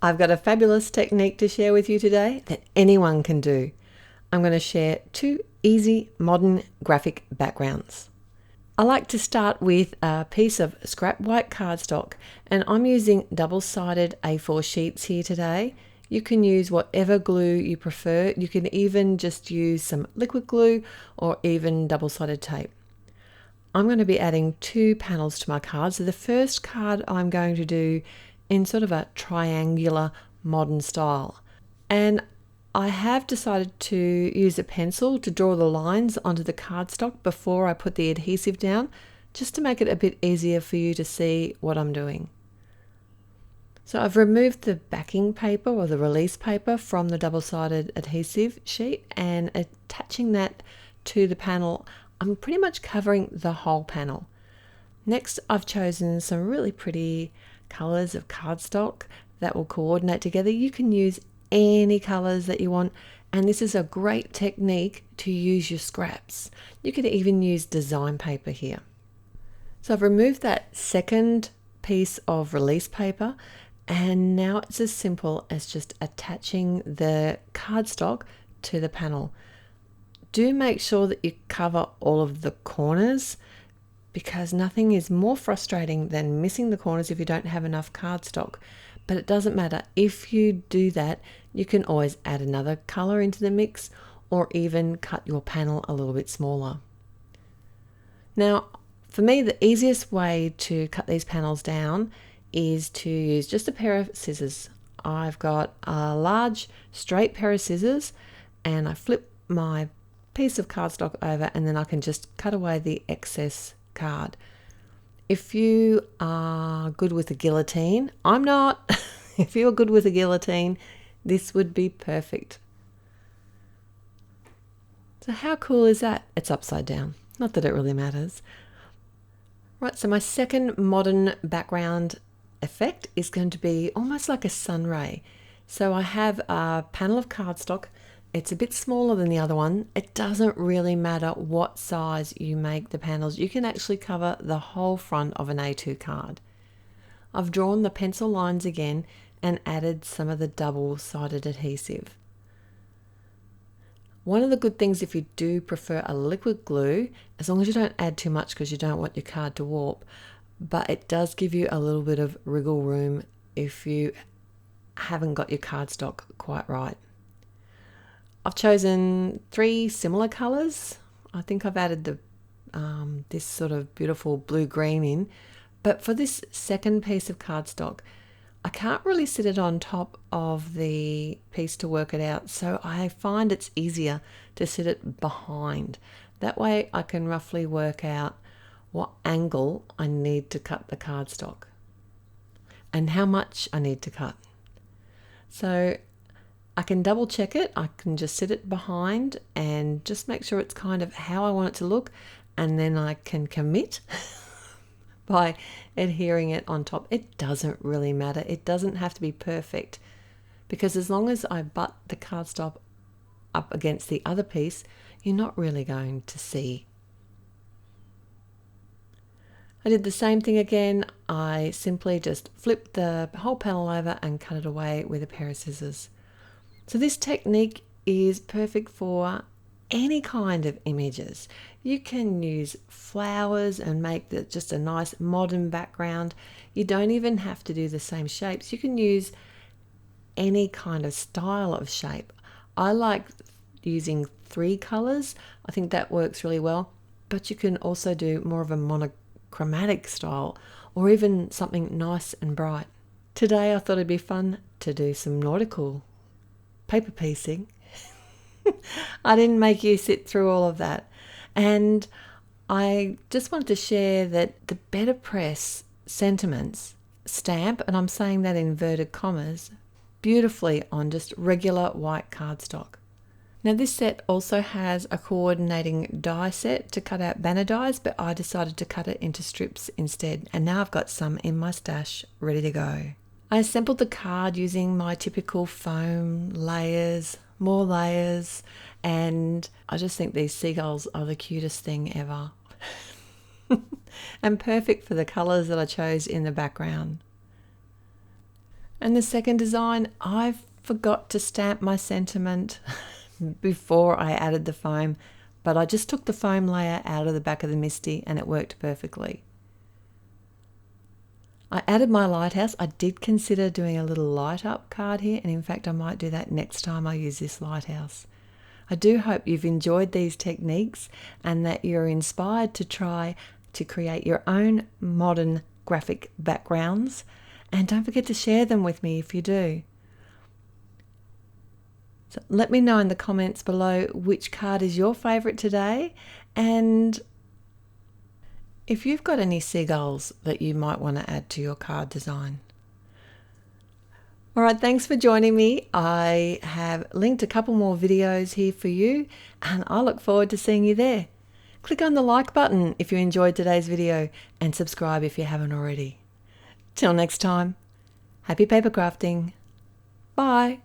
I've got a fabulous technique to share with you today that anyone can do. I'm going to share 2 easy modern graphic backgrounds. I like to start with a piece of scrap white cardstock, and I'm using double-sided A4 sheets here today. You can use whatever glue you prefer. You can even just use some liquid glue or even double-sided tape. I'm going to be adding 2 panels to my card. So the first card I'm going to do in sort of a triangular modern style. And I have decided to use a pencil to draw the lines onto the cardstock before I put the adhesive down, just to make it a bit easier for you to see what I'm doing. So I've removed the backing paper or the release paper from the double-sided adhesive sheet, and attaching that to the panel, I'm pretty much covering the whole panel. Next, I've chosen some really pretty colors of cardstock that will coordinate together. You can use any colors that you want, and this is a great technique to use your scraps. You could even use design paper here. So I've removed that second piece of release paper, and now it's as simple as just attaching the cardstock to the panel. Do make sure that you cover all of the corners, because nothing is more frustrating than missing the corners if you don't have enough cardstock. But it doesn't matter. If you do that, you can always add another color into the mix, or even cut your panel a little bit smaller. Now, for me, the easiest way to cut these panels down is to use just a pair of scissors. I've got a large straight pair of scissors, and I flip my piece of cardstock over, and then I can just cut away the excess card. If you are good with a guillotine, I'm not. If you're good with a guillotine, this would be perfect. So how cool is that? It's upside down. Not that it really matters. Right, so my second modern background effect is going to be almost like a sun ray. So I have a panel of cardstock. It's a bit smaller than the other one. It doesn't really matter what size you make the panels. You can actually cover the whole front of an A2 card. I've drawn the pencil lines again and added some of the double-sided adhesive. One of the good things, if you do prefer a liquid glue, as long as you don't add too much because you don't want your card to warp, but it does give you a little bit of wriggle room if you haven't got your cardstock quite right. I've chosen 3 similar colors. I think I've added the this sort of beautiful blue-green in, but for this second piece of cardstock, I can't really sit it on top of the piece to work it out, so I find it's easier to sit it behind. That way I can roughly work out what angle I need to cut the cardstock and how much I need to cut. So I can double check it. I can just sit it behind and just make sure it's kind of how I want it to look, and then I can commit by adhering it on top. It doesn't really matter. It doesn't have to be perfect, because as long as I butt the cardstock up against the other piece, you're not really going to see. I did the same thing again. I simply just flipped the whole panel over and cut it away with a pair of scissors. So this technique is perfect for any kind of images. You can use flowers and make just a nice modern background. You don't even have to do the same shapes. You can use any kind of style of shape. I like using 3 colors. I think that works really well, but you can also do more of a monochromatic style, or even something nice and bright. Today I thought it'd be fun to do some nautical paper piecing. I didn't make you sit through all of that. And I just wanted to share that the Better Press Sentiments stamp, and I'm saying that in inverted commas, beautifully on just regular white cardstock. Now this set also has a coordinating die set to cut out banner dies, but I decided to cut it into strips instead, and now I've got some in my stash ready to go. I assembled the card using my typical foam layers, more layers, and I just think these seagulls are the cutest thing ever. And perfect for the colours that I chose in the background. And the second design, I forgot to stamp my sentiment before I added the foam, but I just took the foam layer out of the back of the MISTI and it worked perfectly. I added my lighthouse. I did consider doing a little light up card here, and in fact I might do that next time I use this lighthouse. I do hope you've enjoyed these techniques and that you're inspired to try to create your own modern graphic backgrounds, and don't forget to share them with me if you do. So let me know in the comments below which card is your favorite today, and if you've got any seagulls that you might want to add to your card design. All right, thanks for joining me. I have linked a couple more videos here for you, and I look forward to seeing you there. Click on the like button if you enjoyed today's video, and subscribe if you haven't already. Till next time, happy paper crafting. Bye.